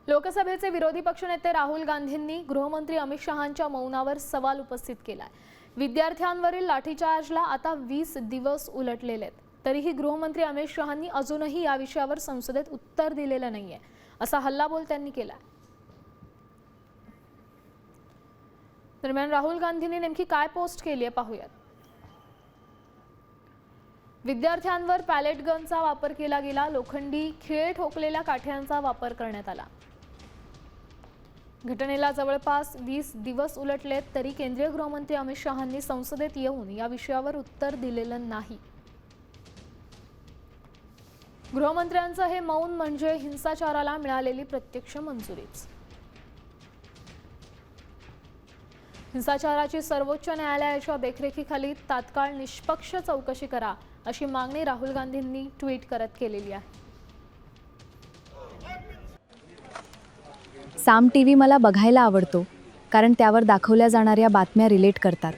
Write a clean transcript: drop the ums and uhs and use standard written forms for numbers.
लोकसभेचे विरोधी पक्षनेते राहुल गांधींनी गृहमंत्री अमित शहांच्या मौनावर सवाल उपस्थित केलाय। विद्यार्थ्यांवरील लाठीचार्जला आता 20 दिवस उलटलेले आहेत, तरीही गृहमंत्री अमित शहांनी अजूनही या विषयावर संसदेत उत्तर दिलेलं नाहीये, असा हल्लाबोल त्यांनी केलाय। दरम्यान राहुल गांधींनी नेमकी काय पोस्ट केली आहे पाहूयात। विद्यार्थ्यांवर पॅलेट गनचा वापर केला गेला, लोखंडी खिळे ठोकलेल्या काठ्यांचा वापर करण्यात आला। घटनेला जवळपास 20 दिवस उलटलेत, तरी केंद्रीय गृहमंत्री अमित शहांनी संसदेत येऊन या विषयावर उत्तर दिलेलं नाही। गृहमंत्र्यांचं हे मौन म्हणजे हिंसाचाराला मिळालेली प्रत्यक्ष मंजुरीच। हिंसाचाराची सर्वोच्च न्यायालयाच्या देखरेखीखाली तात्काळ निष्पक्ष चौकशी करा, अशी मागणी राहुल गांधींनी ट्विट करत केलेली आहे। साम टीव्ही मला बघायला आवडतो, कारण त्यावर दाखवल्या जाणाऱ्या बातम्या रिलेट करतात।